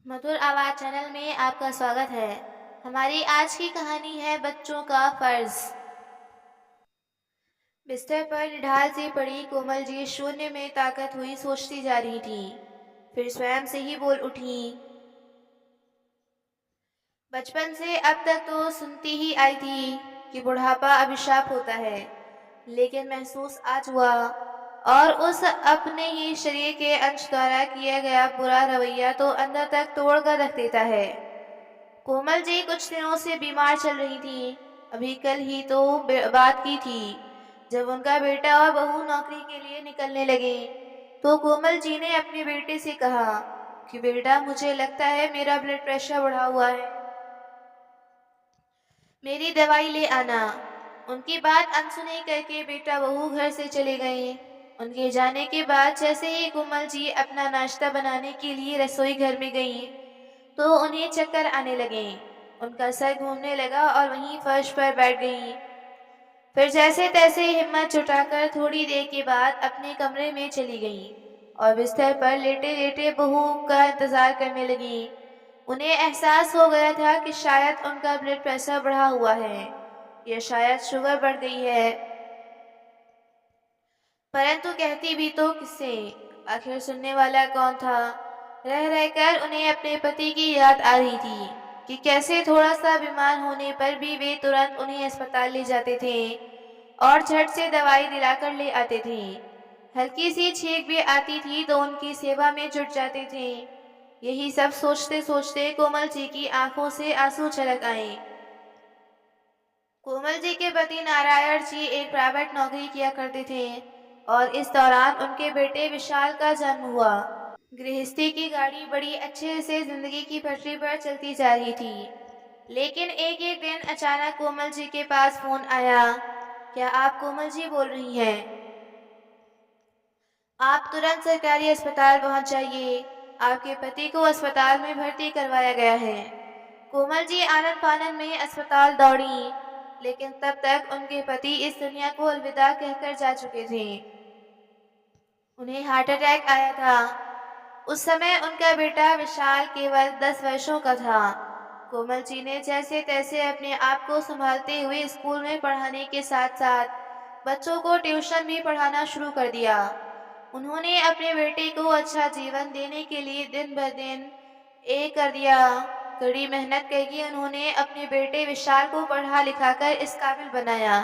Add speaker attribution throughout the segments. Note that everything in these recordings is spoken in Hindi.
Speaker 1: मधुर आवाज़ चैनल में आपका स्वागत है। हमारी आज की कहानी है बच्चों का फर्ज। बिस्तर पर निढाल से पड़ी कोमल जी शून्य में ताकत हुई सोचती जा रही थी। फिर स्वयं से ही बोल उठी। बचपन से अब तक तो सुनती ही आई थी कि बुढ़ापा अभिशाप होता है, लेकिन महसूस आज हुआ, और उस अपने ही शरीर के अंश द्वारा किया गया बुरा रवैया तो अंदर तक तोड़ कर रख देता है। कोमल जी कुछ दिनों से बीमार चल रही थी। अभी कल ही तो बात की थी, जब उनका बेटा और बहू नौकरी के लिए निकलने लगे, तो कोमल जी ने अपने बेटे से कहा कि बेटा, मुझे लगता है मेरा ब्लड प्रेशर बढ़ा हुआ है, मेरी दवाई ले आना। उनकी बात अनसुनी करके बेटा बहू घर से चले गए। उनके जाने के बाद जैसे ही कोमल जी अपना नाश्ता बनाने के लिए रसोई घर में गईं, तो उन्हें चक्कर आने लगे। उनका सर घूमने लगा और वहीं फर्श पर बैठ गईं। फिर जैसे तैसे हिम्मत जुटाकर थोड़ी देर के बाद अपने कमरे में चली गईं और बिस्तर पर लेटे लेटे बहू का इंतजार करने लगीं। उन्हें एहसास हो गया था कि शायद उनका ब्लड प्रेशर बढ़ा हुआ है या शायद शुगर बढ़ गई है, परंतु कहती भी तो किससे? आखिर सुनने वाला कौन था? रह रहकर उन्हें अपने पति की याद आ रही थी कि कैसे थोड़ा सा बीमार होने पर भी वे तुरंत उन्हें अस्पताल ले जाते थे और झट से दवाई दिलाकर ले आते थे। हल्की सी छींक भी आती थी तो उनकी सेवा में जुट जाते थे। यही सब सोचते सोचते कोमल जी की आंखों से आंसू छलक आए। कोमल जी के पति नारायण जी एक प्राइवेट नौकरी किया करते थे और इस दौरान उनके बेटे विशाल का जन्म हुआ। गृहस्थी की गाड़ी बड़ी अच्छे से जिंदगी की पटरी पर चलती जा रही थी, लेकिन एक एक दिन अचानक कोमल जी के पास फोन आया। क्या आप कोमल जी बोल रही हैं? आप तुरंत सरकारी अस्पताल पहुंच जाइए, आपके पति को अस्पताल में भर्ती करवाया गया है। कोमल जी आनन फानन में अस्पताल दौड़ी, लेकिन तब तक उनके पति इस दुनिया को अलविदा कहकर जा चुके थे। उन्हें हार्ट अटैक आया था। उस समय उनका बेटा विशाल केवल 10 वर्षों का था। कोमल जी ने जैसे तैसे अपने आप को संभालते हुए स्कूल में पढ़ाने के साथ साथ बच्चों को ट्यूशन भी पढ़ाना शुरू कर दिया। उन्होंने अपने बेटे को अच्छा जीवन देने के लिए दिन ब दिन एक कर दिया। कड़ी मेहनत करके उन्होंने अपने बेटे विशाल को पढ़ा लिखाकर इस काबिल बनाया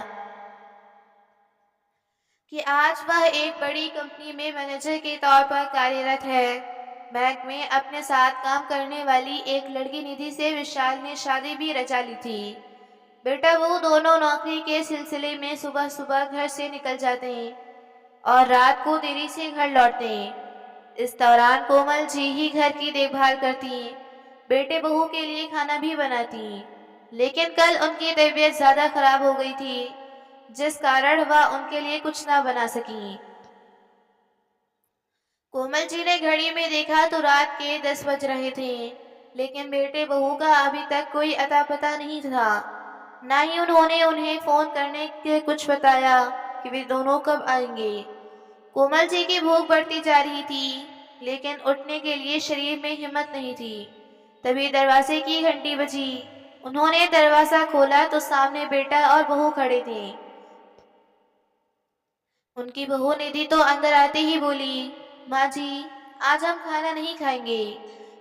Speaker 1: कि आज वह एक बड़ी कंपनी में मैनेजर के तौर पर कार्यरत है। बैंक में अपने साथ काम करने वाली एक लड़की निधि से विशाल ने शादी भी रचा ली थी। बेटा वो दोनों नौकरी के सिलसिले में सुबह सुबह घर से निकल जाते हैं और रात को देरी से घर लौटते हैं। इस दौरान कोमल जी ही घर की देखभाल करती, बेटे बहू के लिए खाना भी बनाती। लेकिन कल उनकी तबीयत ज्यादा खराब हो गई थी, जिस कारण वह उनके लिए कुछ ना बना सकी। कोमल जी ने घड़ी में देखा तो रात के 10 बज रहे थे, लेकिन बेटे बहू का अभी तक कोई अता पता नहीं था। ना ही उन्होंने उन्हें फोन करने के कुछ बताया कि वे दोनों कब आएंगे। कोमल जी की भूख बढ़ती जा रही थी, लेकिन उठने के लिए शरीर में हिम्मत नहीं थी। तभी दरवाजे की घंटी बजी। उन्होंने दरवाजा खोला तो सामने बेटा और बहू खड़े थे। उनकी बहू निधि तो अंदर आते ही बोली, माँ जी, आज हम खाना नहीं खाएंगे,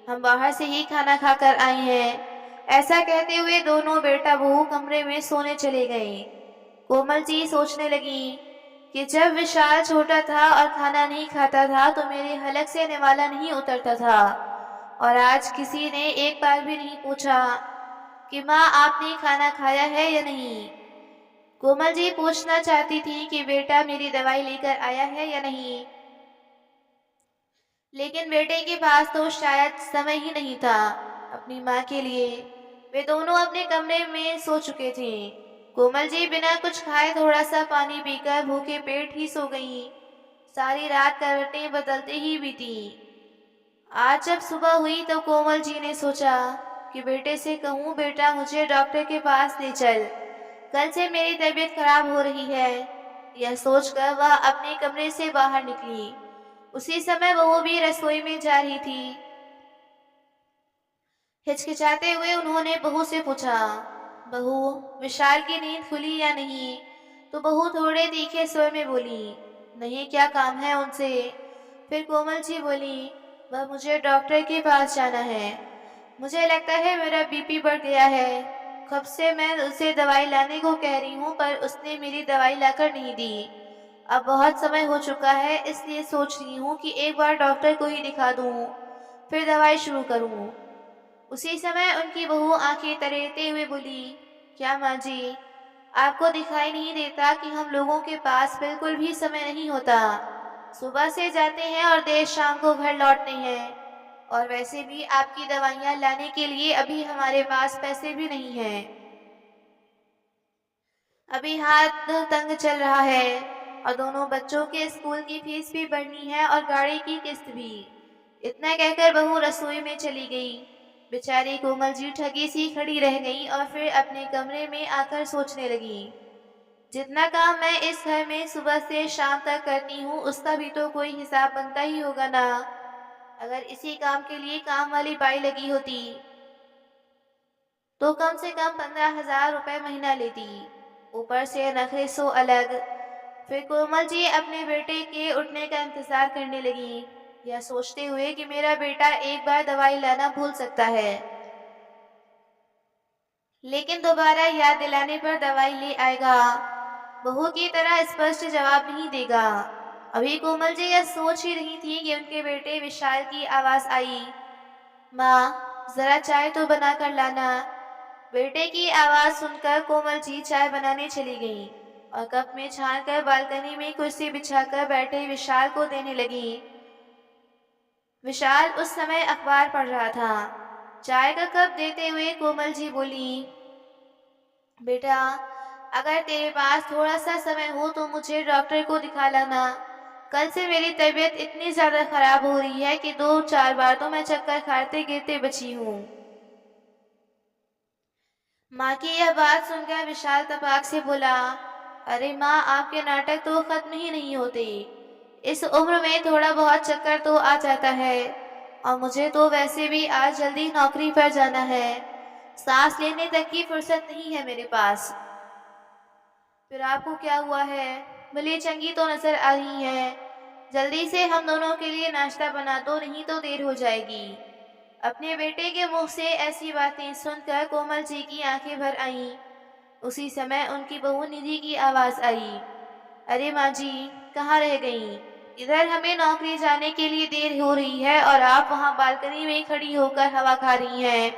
Speaker 1: हम बाहर से ही खाना खाकर आए हैं। ऐसा कहते हुए दोनों बेटा बहू कमरे में सोने चले गए। कोमल जी सोचने लगी कि जब विशाल छोटा था और खाना नहीं खाता था तो मेरे हलक से निवाला नहीं उतरता था, और आज किसी ने एक बार भी नहीं पूछा कि माँ आपने खाना खाया है या नहीं। कोमल जी पूछना चाहती थी कि बेटा मेरी दवाई लेकर आया है या नहीं, लेकिन बेटे के पास तो शायद समय ही नहीं था अपनी माँ के लिए। वे दोनों अपने कमरे में सो चुके थे। कोमल जी बिना कुछ खाए थोड़ा सा पानी पीकर भूखे पेट ही सो गईं। सारी रात करवटें बदलते ही बीती। आज जब सुबह हुई तो कोमल जी ने सोचा कि बेटे से कहूँ, बेटा मुझे डॉक्टर के पास ले चल, कल से मेरी तबीयत खराब हो रही है। यह सोचकर वह अपने कमरे से बाहर निकली। उसी समय वो भी रसोई में जा रही थी। हिचकिचाते हुए उन्होंने बहू से पूछा, बहू, विशाल की नींद खुली या नहीं? तो बहू थोड़े तीखे स्वर में बोली, नहीं, क्या काम है उनसे? फिर कोमल जी बोली, वह मुझे डॉक्टर के पास जाना है। मुझे लगता है मेरा बीपी बढ़ गया है। कब से मैं उसे दवाई लाने को कह रही हूँ, पर उसने मेरी दवाई लाकर नहीं दी। अब बहुत समय हो चुका है, इसलिए सोच रही हूँ कि एक बार डॉक्टर को ही दिखा दूँ, फिर दवाई शुरू करूँ। उसी समय उनकी बहू आंखें तरेते हुए बोली, क्या माँ जी, आपको दिखाई नहीं देता कि हम लोगों के पास बिल्कुल भी समय नहीं होता? सुबह से जाते हैं और देर शाम को घर लौटते हैं। और वैसे भी आपकी दवाइयाँ लाने के लिए अभी हमारे पास पैसे भी नहीं हैं। अभी हाथ तंग चल रहा है और दोनों बच्चों के स्कूल की फीस भी भरनी है और गाड़ी की किस्त भी। इतना कहकर बहू रसोई में चली गई। बेचारी कोमल जी ठगी सी खड़ी रह गई और फिर अपने कमरे में आकर सोचने लगी, जितना काम मैं इस घर में सुबह से शाम तक करती हूँ, उसका भी तो कोई हिसाब बनता ही होगा ना। अगर इसी काम के लिए काम वाली बाई लगी होती तो कम से कम 15,000 रुपये महीना लेती। ऊपर से नखरे सो अलग। फिर कोमल जी अपने बेटे के उठने का इंतजार करने लगी, यह सोचते हुए कि मेरा बेटा एक बार दवाई लाना भूल सकता है, लेकिन दोबारा याद दिलाने पर दवाई ले आएगा। बहू की तरह स्पष्ट जवाब नहीं देगा। अभी कोमल जी यह सोच ही रही थी कि उनके बेटे विशाल की आवाज आई, माँ, जरा चाय तो बना कर लाना। बेटे की आवाज सुनकर कोमल जी चाय बनाने चली गईं और कप में छानकर बालकनी में कुर्सी बिछाकर बैठे विशाल को देने लगी। विशाल उस समय अखबार पढ़ रहा था। चाय का कप देते हुए कोमल जी बोली, बेटा, अगर तेरे पास थोड़ा सा समय हो तो मुझे डॉक्टर को दिखा लाना। कल से मेरी तबीयत इतनी ज्यादा खराब हो रही है कि 2-4 बार तो मैं चक्कर खाते गिरते बची हूँ। माँ की यह बात सुनकर विशाल तपाक से बोला, अरे माँ, आपके नाटक तो खत्म ही नहीं होते। इस उम्र में थोड़ा बहुत चक्कर तो आ जाता है, और मुझे तो वैसे भी आज जल्दी नौकरी पर जाना है। सांस लेने तक की फुर्सत नहीं है मेरे पास। फिर आपको क्या हुआ है? भली चंगी तो नजर आ रही है। जल्दी से हम दोनों के लिए नाश्ता बना दो, नहीं तो देर हो जाएगी। अपने बेटे के मुंह से ऐसी बातें सुनकर कोमल जी की आंखें भर आईं। उसी समय उनकी बहू निधि की आवाज आई, अरे माँ जी, कहाँ रह गईं? इधर हमें नौकरी जाने के लिए देर हो रही है और आप वहाँ बालकनी में खड़ी होकर हवा खा रही हैं।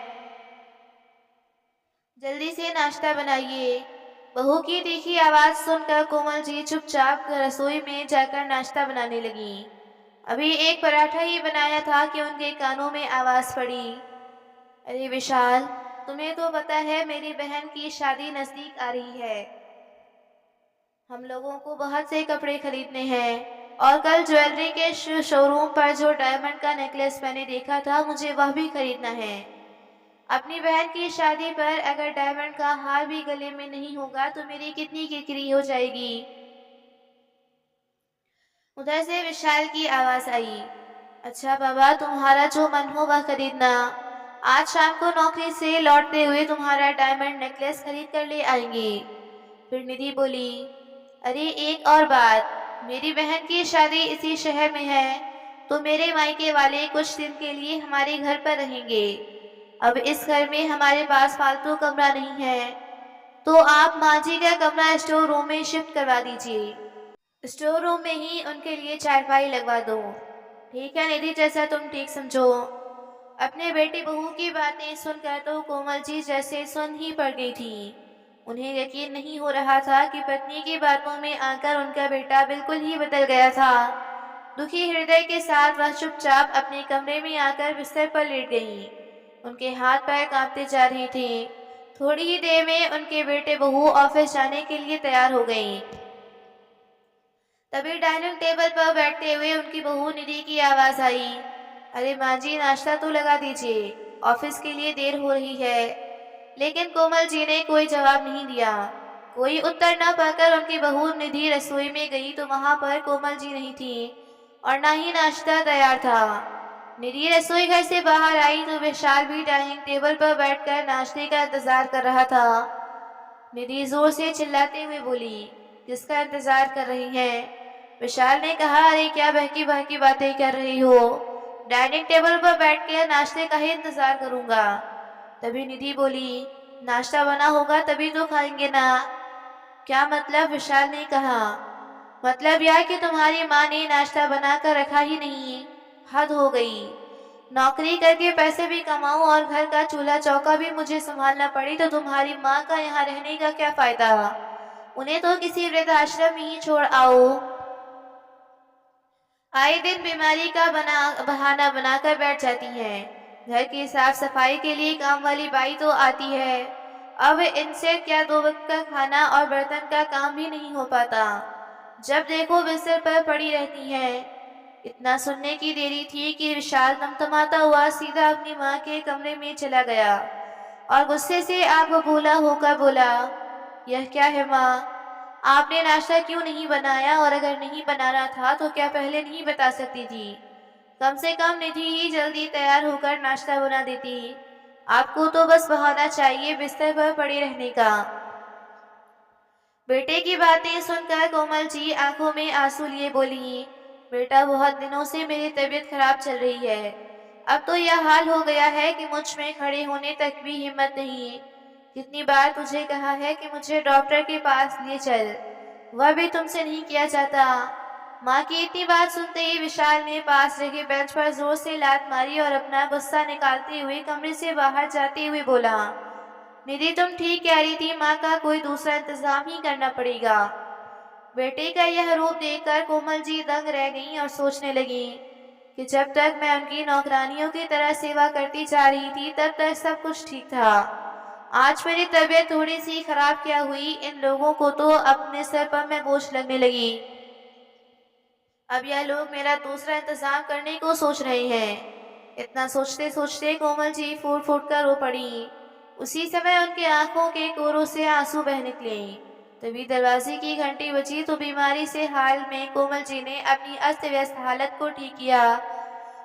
Speaker 1: जल्दी से नाश्ता बनाइए। बहू की तीखी आवाज सुनकर कोमल जी चुपचाप रसोई में जाकर नाश्ता बनाने लगी। अभी एक पराठा ही बनाया था कि उनके कानों में आवाज पड़ी, अरे विशाल, तुम्हें तो पता है मेरी बहन की शादी नजदीक आ रही है। हम लोगों को बहुत से कपड़े खरीदने हैं, और कल ज्वेलरी के शोरूम पर जो डायमंड का नेकलेस मैंने देखा था, मुझे वह भी खरीदना है। अपनी बहन की शादी पर अगर डायमंड का हार भी गले में नहीं होगा तो मेरी कितनी किरकिरी हो जाएगी। उधर से विशाल की आवाज आई, अच्छा बाबा, तुम्हारा जो मन हो वह खरीदना। आज शाम को नौकरी से लौटते हुए तुम्हारा डायमंड नेकलेस खरीद कर ले आएंगे। फिर निधि बोली, अरे एक और बात, मेरी बहन की शादी इसी शहर में है, तो मेरे मायके वाले कुछ दिन के लिए हमारे घर पर रहेंगे। अब इस घर में हमारे पास फालतू कमरा नहीं है, तो आप माँ जी का कमरा स्टोर रूम में शिफ्ट करवा दीजिए। स्टोर रूम में ही उनके लिए चारपाई लगवा दो। ठीक है निधि, जैसा तुम ठीक समझो। अपने बेटी बहू की बातें सुनकर तो कोमल जी जैसे सुन ही पड़ गई थी। उन्हें यकीन नहीं हो रहा था कि पत्नी की बातों में आकर उनका बेटा बिल्कुल ही बदल गया था। दुखी हृदय के साथ वह चुपचाप अपने कमरे में आकर बिस्तर पर लेट गई। उनके हाथ पैर कांपते जा रहे थे। थोड़ी ही देर में उनके बेटे बहू ऑफिस जाने के लिए तैयार हो गई। तभी डाइनिंग टेबल पर बैठते हुए उनकी बहू निधि की आवाज आई, अरे माँ जी, नाश्ता तो लगा दीजिए, ऑफिस के लिए देर हो रही है। लेकिन कोमल जी ने कोई जवाब नहीं दिया। कोई उत्तर न पाकर उनकी बहू निधि रसोई में गई तो वहां पर कोमल जी नहीं थी और ना ही नाश्ता तैयार था। निधि रसोई घर से बाहर आई तो विशाल भी डाइनिंग टेबल पर बैठकर नाश्ते का इंतजार कर रहा था। निधि जोर से चिल्लाते हुए बोली, किसका इंतजार कर रही हैं? विशाल ने कहा, अरे क्या बहकी बहकी बातें कर रही हो? डाइनिंग टेबल पर बैठ के नाश्ते का ही इंतजार करूंगा। तभी निधि बोली, नाश्ता बना होगा तभी तो खाएंगे ना। क्या मतलब? विशाल ने कहा, मतलब यह कि तुम्हारी माँ ने नाश्ता बनाकर रखा ही नहीं। हद हो गई। नौकरी करके पैसे भी कमाऊं और घर का चूल्हा चौका भी मुझे संभालना पड़ी तो तुम्हारी माँ का यहाँ रहने का क्या फायदा? उन्हें तो किसी वृद्धाश्रम में ही छोड़ आओ। आए दिन बीमारी का बहाना बनाकर बैठ जाती हैं। घर की साफ सफाई के लिए काम वाली बाई तो आती है। अब इनसे क्या 2 वक्त का खाना और बर्तन का काम भी नहीं हो पाता। जब देखो बिस्तर पर पड़ी रहती हैं। इतना सुनने की देरी थी कि विशाल तमतमाता हुआ सीधा अपनी माँ के कमरे में चला गया और गुस्से से आग बबूला होकर बोला, यह क्या है माँ? आपने नाश्ता क्यों नहीं बनाया? और अगर नहीं बनाना था तो क्या पहले नहीं बता सकती थी? कम से कम निधि ही जल्दी तैयार होकर नाश्ता बना देती। आपको तो बस बहाना चाहिए बिस्तर पर पड़े रहने का। बेटे की बातें सुनकर कोमल जी आंखों में आंसू लिए बोली, बेटा बहुत दिनों से मेरी तबीयत खराब चल रही है। अब तो यह हाल हो गया है कि मुझ में खड़े होने तक भी हिम्मत नहीं। कितनी बार तुझे कहा है कि मुझे डॉक्टर के पास ले चल, वह भी तुमसे नहीं किया जाता। माँ की इतनी बात सुनते ही विशाल ने पास रखे बेंच पर जोर से लात मारी और अपना गुस्सा निकालते हुए कमरे से बाहर जाते हुए बोला, निधि तुम ठीक कह रही थी, माँ का कोई दूसरा इंतजाम ही करना पड़ेगा। बेटे का यह रूप देखकर कोमल जी दंग रह गईं और सोचने लगी कि जब तक मैं उनकी नौकरानियों की तरह सेवा करती जा रही थी तब तक सब कुछ ठीक था। आज मेरी तबीयत थोड़ी सी खराब क्या हुई, इन लोगों को तो अपने सर पर मैं बोझ लगने लगी। अब यह लोग मेरा दूसरा इंतजाम करने को सोच रहे हैं। इतना सोचते सोचते कोमल जी फूट फूट कर रो पड़ी। उसी समय उनकी आंखों के कोरों से आंसू बह निकले। तभी दरवाजे की घंटी बजी तो बीमारी से हाल में कोमल जी ने अपनी अस्त व्यस्त हालत को ठीक किया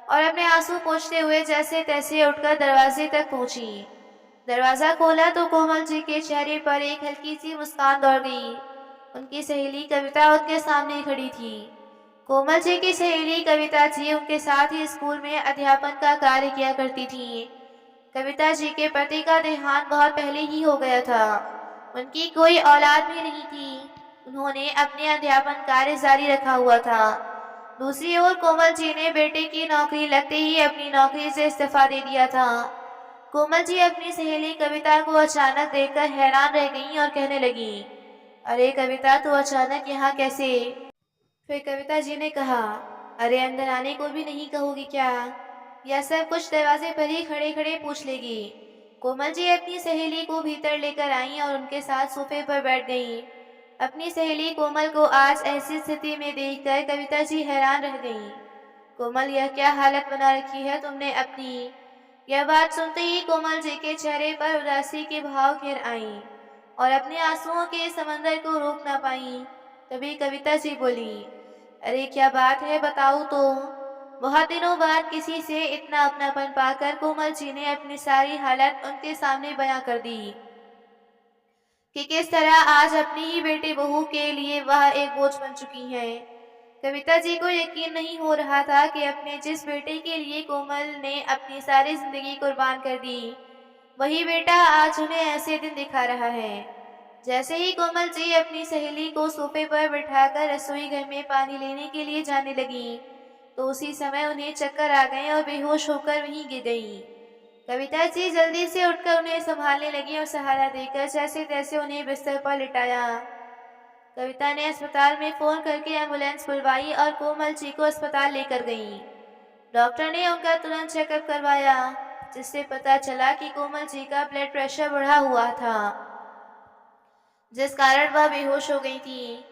Speaker 1: और अपने आंसू पोंछते हुए जैसे तैसे उठकर दरवाजे तक पहुंची। दरवाजा खोला तो कोमल जी के चेहरे पर एक हल्की सी मुस्कान दौड़ गई। उनकी सहेली कविता उनके सामने खड़ी थी। कोमल जी की सहेली कविता जी उनके साथ ही स्कूल में अध्यापन का कार्य किया करती थी। कविता जी के पति का देहांत बहुत पहले ही हो गया था। उनकी कोई औलाद भी नहीं थी। उन्होंने अपने अध्यापन कार्य जारी रखा हुआ था। दूसरी ओर कोमल जी ने बेटे की नौकरी लगते ही अपनी नौकरी से इस्तीफा दे दिया था। कोमल जी अपनी सहेली कविता को अचानक देखकर हैरान रह गईं और कहने लगी, अरे कविता, तू अचानक यहाँ कैसे? फिर कविता जी ने कहा, अरे अंदर आने को भी नहीं कहोगी क्या? यह सब कुछ दरवाजे पर ही खड़े खड़े पूछ लेगी। कोमल जी अपनी सहेली को भीतर लेकर आईं और उनके साथ सोफे पर बैठ गईं। अपनी सहेली कोमल को आज ऐसी स्थिति में देखकर कविता जी हैरान रह गईं। कोमल, यह क्या हालत बना रखी है तुमने अपनी? यह बात सुनते ही कोमल जी के चेहरे पर उदासी के भाव घिर आईं और अपने आंसुओं के समंदर को रोक ना पाईं। तभी कविता जी बोली, अरे क्या बात है, बताओ तो। बहुत दिनों बाद किसी से इतना अपनापन पाकर कोमल जी ने अपनी सारी हालत उनके सामने बयां कर दी कि किस तरह आज अपनी ही बेटी बहू के लिए वह एक बोझ बन चुकी हैं। कविता जी को यकीन नहीं हो रहा था कि अपने जिस बेटे के लिए कोमल ने अपनी सारी जिंदगी कुर्बान कर दी, वही बेटा आज उन्हें ऐसे दिन दिखा रहा है। जैसे ही कोमल जी अपनी सहेली को सोफे पर बिठाकर रसोई घर में पानी लेने के लिए जाने लगी, तो उसी समय उन्हें चक्कर आ गए और बेहोश होकर वहीं गिर गईं। कविता जी जल्दी से उठकर उन्हें संभालने लगी और सहारा देकर जैसे तैसे उन्हें बिस्तर पर लिटाया। कविता ने अस्पताल में फोन करके एम्बुलेंस बुलवाई और कोमल जी को अस्पताल लेकर गईं। डॉक्टर ने उनका तुरंत चेकअप करवाया, जिससे पता चला कि कोमल जी का ब्लड प्रेशर बढ़ा हुआ था, जिस कारण वह बेहोश हो गई थी।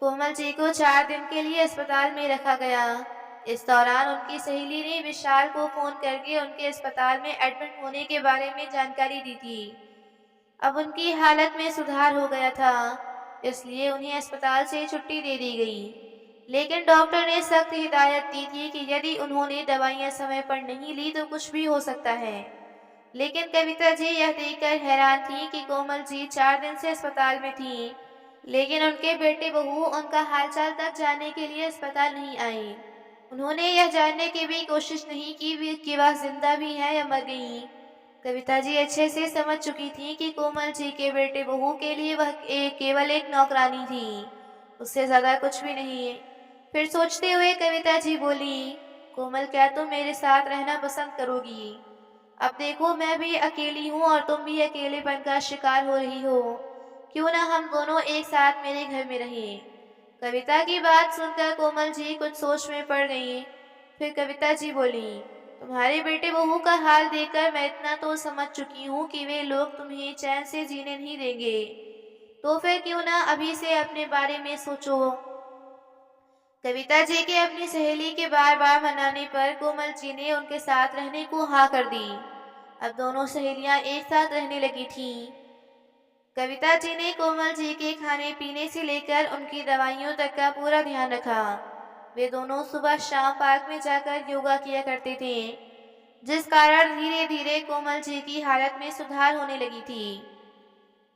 Speaker 1: कोमल जी को 4 दिन के लिए अस्पताल में रखा गया। इस दौरान उनकी सहेली ने विशाल को फोन करके उनके अस्पताल में एडमिट होने के बारे में जानकारी दी थी। अब उनकी हालत में सुधार हो गया था, इसलिए उन्हें अस्पताल से छुट्टी दे दी गई। लेकिन डॉक्टर ने सख्त हिदायत दी थी कि यदि उन्होंने दवाइयां समय पर नहीं ली तो कुछ भी हो सकता है। लेकिन कविता जी यह देखकर हैरान थी कि कोमल जी 4 दिन से अस्पताल में थी, लेकिन उनके बेटे बहू उनका हालचाल तक जानने के लिए अस्पताल नहीं आए। उन्होंने यह जानने की भी कोशिश नहीं की कि वह जिंदा भी है या मर गई। कविता जी अच्छे से समझ चुकी थी कि कोमल जी के बेटे बहू के लिए वह केवल एक नौकरानी थी, उससे ज्यादा कुछ भी नहीं। फिर सोचते हुए कविता जी बोली, कोमल क्या तुम मेरे साथ रहना पसंद करोगी? अब देखो मैं भी अकेली हूँ और तुम भी अकेलेपन का शिकार हो रही हो, क्यों ना हम दोनों एक साथ मेरे घर में रहें। कविता की बात सुनकर कोमल जी कुछ सोच में पड़ गई। फिर कविता जी बोली, तुम्हारे बेटे बहू का हाल देखकर मैं इतना तो समझ चुकी हूँ कि वे लोग तुम्हें चैन से जीने नहीं देंगे, तो फिर क्यों ना अभी से अपने बारे में सोचो। कविता जी के अपनी सहेली के बार बार मनाने पर कोमल जी ने उनके साथ रहने को हाँ कर दी। अब दोनों सहेलियां एक साथ रहने लगी थीं। कविता जी ने कोमल जी के खाने पीने से लेकर उनकी दवाइयों तक का पूरा ध्यान रखा। वे दोनों सुबह शाम पार्क में जाकर योगा किया करते थे, जिस कारण धीरे धीरे कोमल जी की हालत में सुधार होने लगी थी।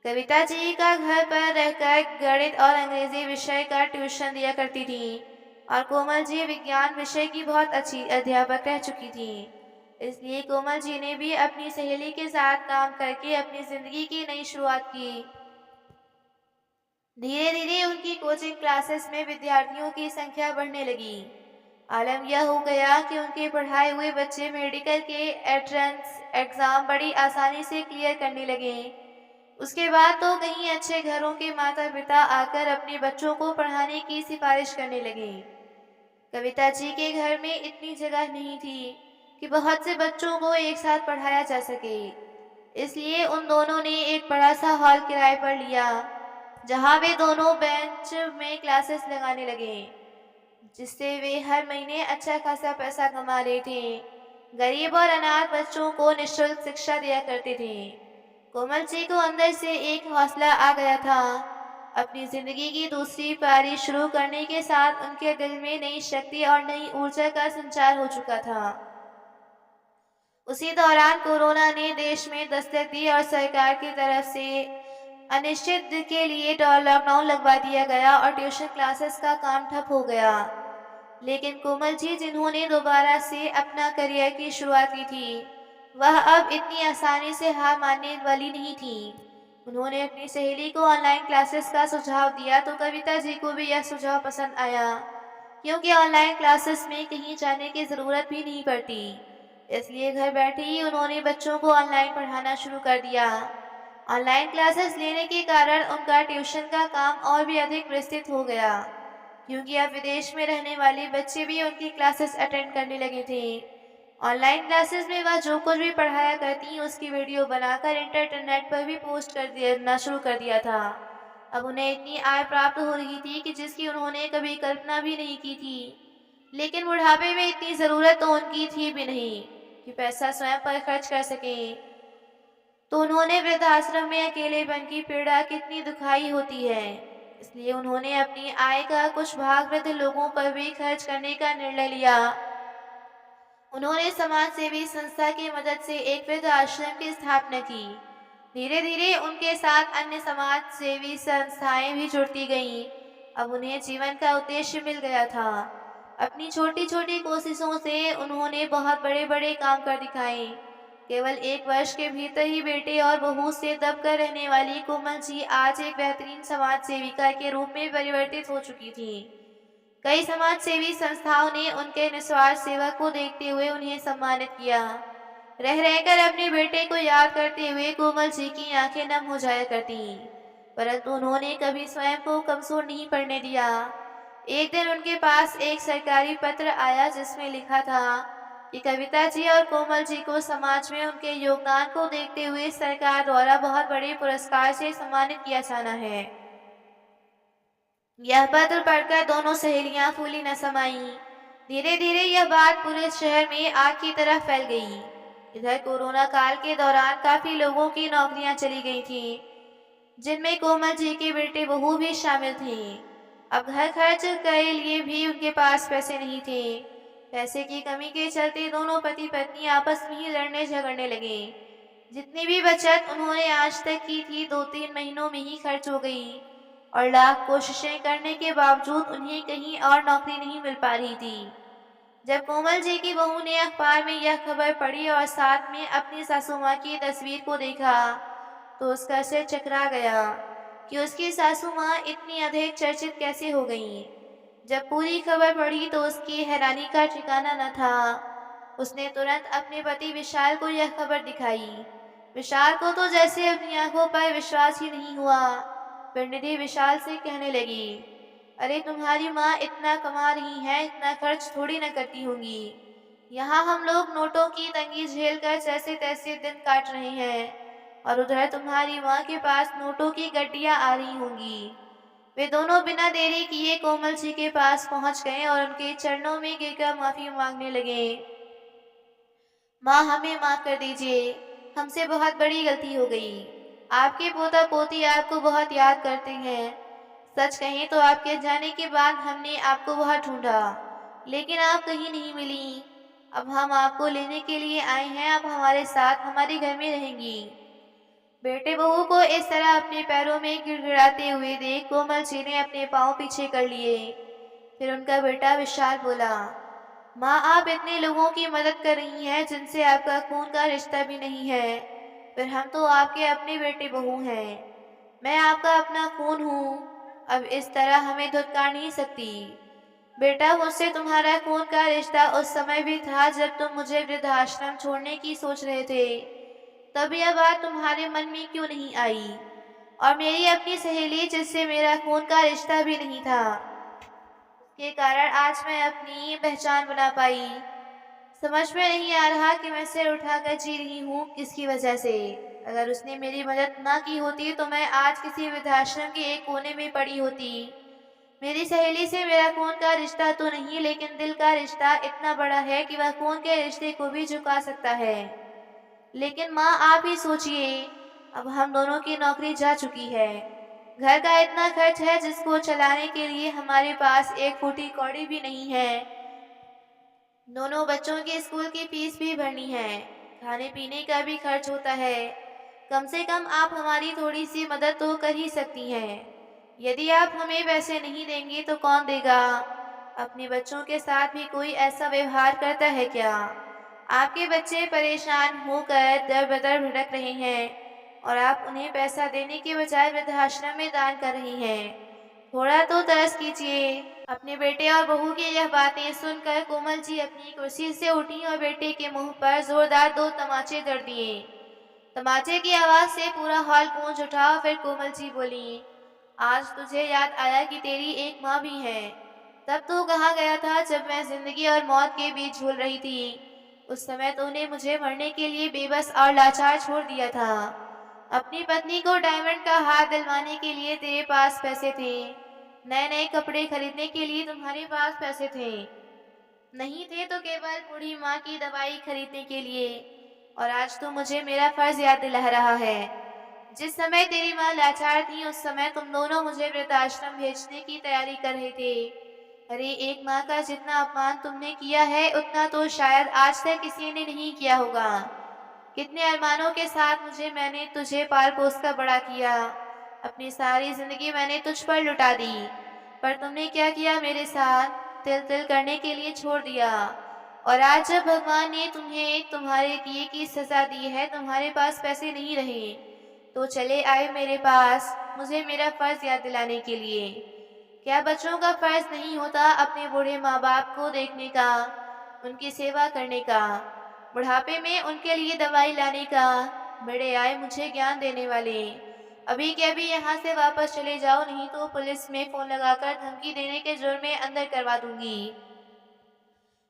Speaker 1: कविता जी का घर पर रहकर गणित और अंग्रेजी विषय का ट्यूशन दिया करती थी और कोमल जी विज्ञान विषय की बहुत अच्छी अध्यापक रह चुकी थी। इसलिए कोमल जी ने भी अपनी सहेली के साथ काम करके अपनी जिंदगी की नई शुरुआत की। धीरे धीरे उनकी कोचिंग क्लासेस में विद्यार्थियों की संख्या बढ़ने लगी। आलम यह हो गया कि उनके पढ़ाए हुए बच्चे मेडिकल के एंट्रेंस एग्जाम बड़ी आसानी से क्लियर करने लगे। उसके बाद तो कई अच्छे घरों के माता पिता आकर अपने बच्चों को पढ़ाने की सिफारिश करने लगे। कविता जी के घर में इतनी जगह नहीं थी कि बहुत से बच्चों को एक साथ पढ़ाया जा सके। इसलिए उन दोनों ने एक बड़ा सा हॉल किराए पर लिया, जहां वे दोनों बेंच में क्लासेस लगाने लगे, जिससे वे हर महीने अच्छा खासा पैसा कमा रहे थे। गरीब और अनाथ बच्चों को निःशुल्क शिक्षा दिया करते थे। कोमल जी को अंदर से एक हौसला आ गया था। अपनी जिंदगी की दूसरी पारी शुरू करने के साथ उनके दिल में नई शक्ति और नई ऊर्जा का संचार हो चुका था। उसी दौरान कोरोना ने देश में दस्तक दी और सरकार की तरफ से अनिश्चित के लिए लॉकडाउन लगवा दिया गया और ट्यूशन क्लासेस का काम ठप हो गया। लेकिन कोमल जी, जिन्होंने दोबारा से अपना करियर की शुरुआत की थी, वह अब इतनी आसानी से हार मानने वाली नहीं थी। उन्होंने अपनी सहेली को ऑनलाइन क्लासेस का सुझाव दिया तो कविता जी को भी यह सुझाव पसंद आया, क्योंकि ऑनलाइन क्लासेस में कहीं जाने की ज़रूरत भी नहीं पड़ती। इसलिए घर बैठे ही उन्होंने बच्चों को ऑनलाइन पढ़ाना शुरू कर दिया। ऑनलाइन क्लासेस लेने के कारण उनका ट्यूशन का काम और भी अधिक विस्तृत हो गया, क्योंकि अब विदेश में रहने वाले बच्चे भी उनकी क्लासेस अटेंड करने लगे थे। ऑनलाइन क्लासेस में वह जो कुछ भी पढ़ाया करती उसकी वीडियो बनाकर इंटरनेट पर भी पोस्ट कर देना शुरू कर दिया था। अब उन्हें इतनी आय प्राप्त हो रही थी कि जिसकी उन्होंने कभी कल्पना भी नहीं की थी। लेकिन बुढ़ापे में इतनी ज़रूरत तो उनकी थी भी नहीं कि पैसा स्वयं पर खर्च कर सकें। तो उन्होंने वृद्धाश्रम में अकेलेपन की पीड़ा कितनी दुखाई होती है, इसलिए उन्होंने अपनी आय का कुछ भाग वृद्ध लोगों पर भी खर्च करने का निर्णय लिया। उन्होंने समाज सेवी संस्था की मदद से एक वृद्ध आश्रम की स्थापना की। धीरे धीरे उनके साथ अन्य समाज सेवी संस्थाएं भी जुड़ती गईं। अब उन्हें जीवन का उद्देश्य मिल गया था। अपनी छोटी छोटी कोशिशों से उन्होंने बहुत बड़े बड़े काम कर दिखाए। केवल 1 वर्ष के भीतर ही बेटे और बहू से दबकर रहने वाली कोमल जी आज एक बेहतरीन समाज सेविका के रूप में परिवर्तित हो चुकी थी। कई समाज सेवी संस्थाओं ने उनके निस्वार्थ सेवा को देखते हुए उन्हें सम्मानित किया। रह रहकर अपने बेटे को याद करते हुए कोमल जी की आंखें नम हो जाया करती, परंतु उन्होंने कभी स्वयं को कमजोर नहीं पड़ने दिया। एक दिन उनके पास एक सरकारी पत्र आया, जिसमें लिखा था कि कविता जी और कोमल जी को समाज में उनके योगदान को देखते हुए सरकार द्वारा बहुत बड़े पुरस्कार से सम्मानित किया जाना है। यह पत्र पढ़कर दोनों सहेलियां फूली न समाईं। धीरे धीरे यह बात पूरे शहर में आग की तरह फैल गई। इधर कोरोना काल के दौरान काफी लोगों की नौकरियां चली गई थीं, जिनमें कोमल जी के बेटे बहू भी शामिल थे। अब घर खर्च के लिए भी उनके पास पैसे नहीं थे। पैसे की कमी के चलते दोनों पति पत्नी आपस में ही लड़ने झगड़ने लगे। जितनी भी बचत उन्होंने आज तक की थी 2-3 महीनों में ही खर्च हो गई और लाख कोशिशें करने के बावजूद उन्हें कहीं और नौकरी नहीं मिल पा रही थी। जब कोमल जी की बहू ने अखबार में यह खबर पढ़ी और साथ में अपनी सासू माँ की तस्वीर को देखा, तो उसका सिर चकरा गया कि उसकी सासू माँ इतनी अधिक चर्चित कैसे हो गईं। जब पूरी खबर पढ़ी तो उसकी हैरानी का ठिकाना न था। उसने तुरंत अपने पति विशाल को यह खबर दिखाई। विशाल को तो जैसे अपनी आंखों पर विश्वास ही नहीं हुआ। फिर निधि विशाल से कहने लगी, अरे तुम्हारी माँ इतना कमा रही है, इतना खर्च थोड़ी न करती होंगी। यहाँ हम लोग नोटों की तंगी झेल कर जैसे तैसे दिन काट रहे हैं और उधर तुम्हारी माँ के पास नोटों की गड्डियाँ आ रही होंगी। वे दोनों बिना देरी किए कोमल जी के पास पहुंच गए और उनके चरणों में गिरकर माफी मांगने लगे। माँ, हमें माफ कर दीजिए, हमसे बहुत बड़ी गलती हो गई। आपके पोता पोती आपको बहुत याद करते हैं। सच कहें तो आपके जाने के बाद हमने आपको बहुत ढूंढा, लेकिन आप कहीं नहीं मिली। अब हम आपको लेने के लिए आए हैं, आप हमारे साथ हमारे घर में रहेंगी। बेटे बहू को इस तरह अपने पैरों में गिड़गिड़ाते हुए देख कोमल जी ने अपने पांव पीछे कर लिए। फिर उनका बेटा विशाल बोला, माँ, आप इतने लोगों की मदद कर रही हैं जिनसे आपका खून का रिश्ता भी नहीं है। फिर हम तो आपके अपने बेटे बहू हैं। मैं आपका अपना खून हूँ। अब इस तरह हमें धुतकार नहीं सकती। बेटा, मुझसे तुम्हारा खून का रिश्ता उस समय भी था जब तुम मुझे वृद्धाश्रम छोड़ने की सोच रहे थे। तब यह बात तुम्हारे मन में क्यों नहीं आई? और मेरी अपनी सहेली जिससे मेरा खून का रिश्ता भी नहीं था, के कारण आज मैं अपनी पहचान बना पाई। समझ में नहीं आ रहा कि मैं सिर उठाकर जी रही हूँ किसकी वजह से। अगर उसने मेरी मदद ना की होती तो मैं आज किसी वृद्धाश्रम के एक कोने में पड़ी होती। मेरी सहेली से मेरा खून का रिश्ता तो नहीं, लेकिन दिल का रिश्ता इतना बड़ा है कि वह खून के रिश्ते को भी झुका सकता है। लेकिन माँ, आप ही सोचिए, अब हम दोनों की नौकरी जा चुकी है। घर का इतना खर्च है जिसको चलाने के लिए हमारे पास एक फूटी कौड़ी भी नहीं है। दोनों बच्चों के स्कूल की फीस भी भरनी है, खाने पीने का भी खर्च होता है। कम से कम आप हमारी थोड़ी सी मदद तो कर ही सकती हैं। यदि आप हमें पैसे नहीं देंगी तो कौन देगा? अपने बच्चों के साथ भी कोई ऐसा व्यवहार करता है क्या? आपके बच्चे परेशान होकर दर बदर भटक रहे हैं और आप उन्हें पैसा देने के बजाय वृद्धाश्रम में दान कर रही हैं। थोड़ा तो तरस कीजिए। अपने बेटे और बहू की यह बातें सुनकर कोमल जी अपनी कुर्सी से उठी और बेटे के मुंह पर जोरदार 2 तमाचे जड़ दिए। तमाचे की आवाज से पूरा हॉल गूंज उठा। फिर कोमल जी बोली, आज तुझे याद आया कि तेरी एक माँ भी है। तब तू कहाँ गया था जब मैं जिंदगी और मौत के बीच झूल रही थी? उस समय तूने मुझे मरने के लिए बेबस और लाचार छोड़ दिया था। अपनी पत्नी को डायमंड का हार दिलवाने के लिए तेरे पास पैसे थे, नए नए कपड़े खरीदने के लिए तुम्हारे पास पैसे थे, नहीं थे तो केवल बूढ़ी माँ की दवाई खरीदने के लिए। और आज तो मुझे मेरा फर्ज याद दिला रहा है। जिस समय तेरी माँ लाचार थी उस समय तुम दोनों मुझे वृद्धाश्रम भेजने की तैयारी कर रहे थे। अरे, एक माँ का जितना अपमान तुमने किया है उतना तो शायद आज तक किसी ने नहीं किया होगा। कितने अरमानों के साथ मैंने तुझे पाल पोस कर बड़ा किया। अपनी सारी जिंदगी मैंने तुझ पर लुटा दी, पर तुमने क्या किया मेरे साथ? तिल तिल करने के लिए छोड़ दिया। और आज जब भगवान ने तुम्हें तुम्हारे किए की सजा दी है, तुम्हारे पास पैसे नहीं रहे, तो चले आए मेरे पास मुझे मेरा फर्ज याद दिलाने के लिए। क्या बच्चों का फर्ज नहीं होता अपने बूढ़े माँ बाप को देखने का, उनकी सेवा करने का, बुढ़ापे में उनके लिए दवाई लाने का? बड़े आए मुझे ज्ञान देने वाले। अभी के अभी यहाँ से वापस चले जाओ, नहीं तो पुलिस में फोन लगाकर धमकी देने के जुर्म में अंदर करवा दूंगी।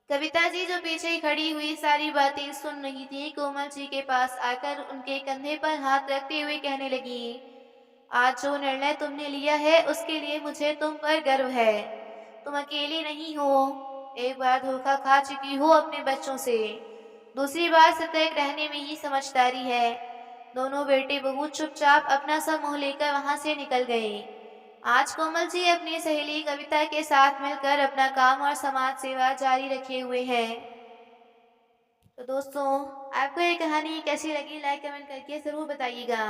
Speaker 1: कविता जी जो पीछे खड़ी हुई सारी बातें सुन रही थी, कोमल जी के पास आकर उनके कंधे पर हाथ रखते हुए कहने लगी, आज जो निर्णय तुमने लिया है उसके लिए मुझे तुम पर गर्व है। तुम अकेली नहीं हो। एक बार धोखा खा चुकी हो अपने बच्चों से, दूसरी बार सतर्क रहने में ही समझदारी है। दोनों बेटे बहू चुपचाप अपना सा मुंह लेकर वहां से निकल गए। आज कोमल जी अपनी सहेली कविता के साथ मिलकर अपना काम और समाज सेवा जारी रखे हुए हैं। तो दोस्तों, आपको ये कहानी कैसी लगी, लाइक कमेंट करके ज़रूर बताइएगा।